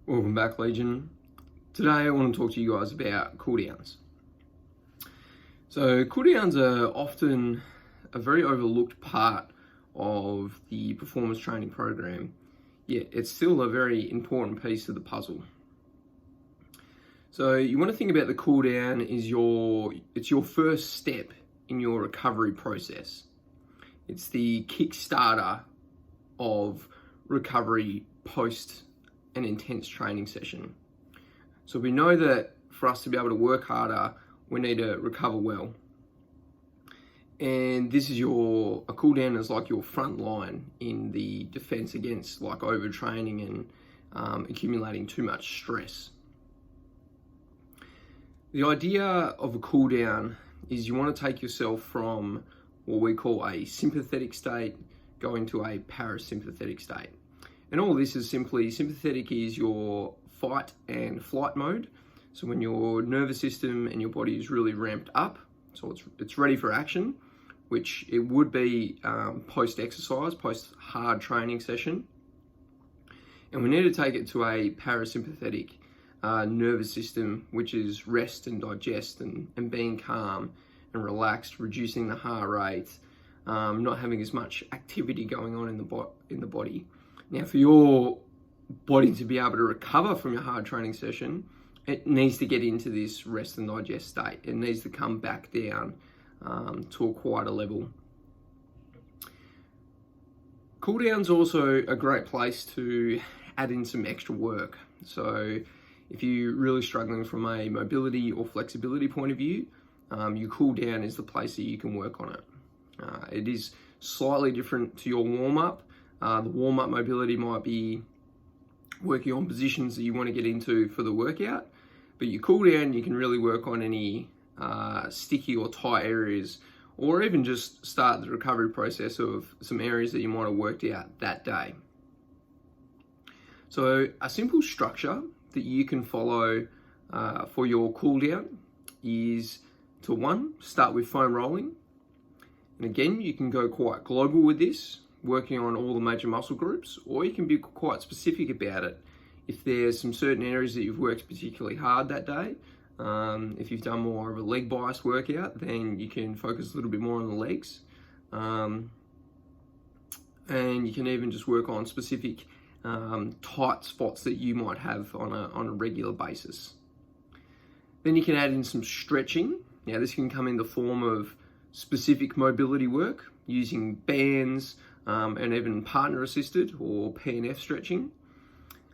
Welcome back, Legion. Today I want to talk to you guys about cooldowns. So cooldowns are often a very overlooked part of the performance training program, yet it's still a very important piece of the puzzle. So you want to think about the cooldown it's your first step in your recovery process. It's the kickstarter of recovery post an intense training session. So we know that for us to be able to work harder, we need to recover well. And this is a cooldown is like your front line in the defense against like overtraining and accumulating too much stress. The idea of a cooldown is you want to take yourself from what we call a sympathetic state going to a parasympathetic state. And all this is simply, sympathetic is your fight and flight mode. So when your nervous system and your body is really ramped up, so it's ready for action, which it would be post-exercise, post-hard training session. And we need to take it to a parasympathetic nervous system, which is rest and digest and being calm and relaxed, reducing the heart rate, not having as much activity going on in the body. Now, for your body to be able to recover from your hard training session, it needs to get into this rest and digest state. It needs to come back down to a quieter level. Cooldown's also a great place to add in some extra work. So if you're really struggling from a mobility or flexibility point of view, your cooldown is the place that you can work on it. It is slightly different to your warm-up. The warm-up mobility might be working on positions that you want to get into for the workout, but your cooldown, you can really work on any sticky or tight areas, or even just start the recovery process of some areas that you might have worked out that day. So a simple structure that you can follow for your cooldown is to start with foam rolling. And again, you can go quite global with this, working on all the major muscle groups, or you can be quite specific about it. If there's some certain areas that you've worked particularly hard that day, if you've done more of a leg bias workout, then you can focus a little bit more on the legs. And you can even just work on specific tight spots that you might have on a regular basis. Then you can add in some stretching. Now this can come in the form of specific mobility work using bands, and even partner assisted or PNF stretching.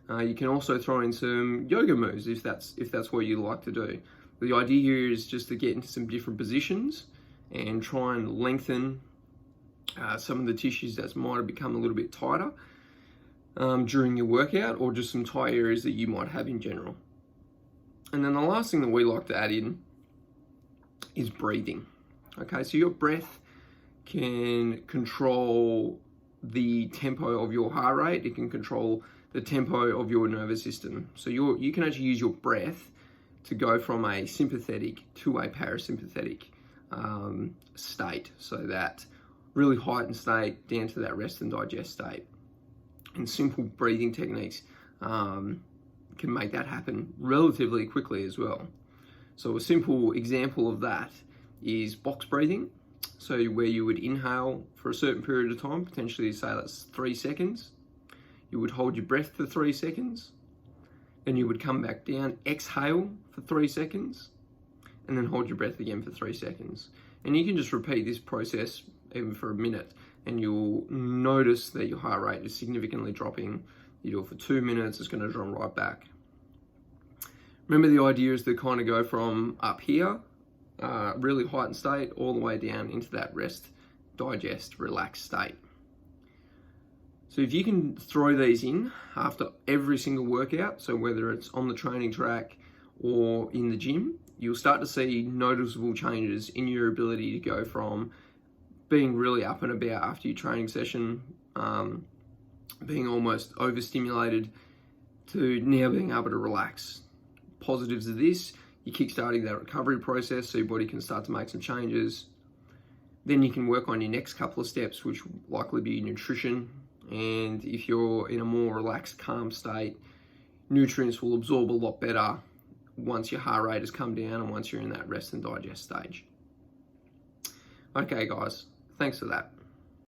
You can also throw in some yoga moves if that's what you like to do. The idea here is just to get into some different positions and try and lengthen some of the tissues that might have become a little bit tighter during your workout, or just some tight areas that you might have in general. And then the last thing that we like to add in is breathing. Okay, so your breath can control the tempo of your heart rate. It can control the tempo of your nervous system. So you can actually use your breath to go from a sympathetic to a parasympathetic state. So that really heightened state down to that rest and digest state. And simple breathing techniques can make that happen relatively quickly as well. So a simple example of that is box breathing. So where you would inhale for a certain period of time, potentially say that's 3 seconds. You would hold your breath for 3 seconds. Then you would come back down, exhale for 3 seconds, and then hold your breath again for 3 seconds. And you can just repeat this process even for a minute, and you'll notice that your heart rate is significantly dropping. You do it for 2 minutes, it's going to drop right back. Remember, the idea is to kind of go from up here, really heightened state, all the way down into that rest, digest, relaxed state. So if you can throw these in after every single workout, so whether it's on the training track or in the gym, you'll start to see noticeable changes in your ability to go from being really up and about after your training session, being almost overstimulated, to now being able to relax. Positives of this: you're kickstarting that recovery process so your body can start to make some changes. Then you can work on your next couple of steps, which will likely be nutrition. And if you're in a more relaxed, calm state, nutrients will absorb a lot better once your heart rate has come down and once you're in that rest and digest stage. Okay guys, thanks for that.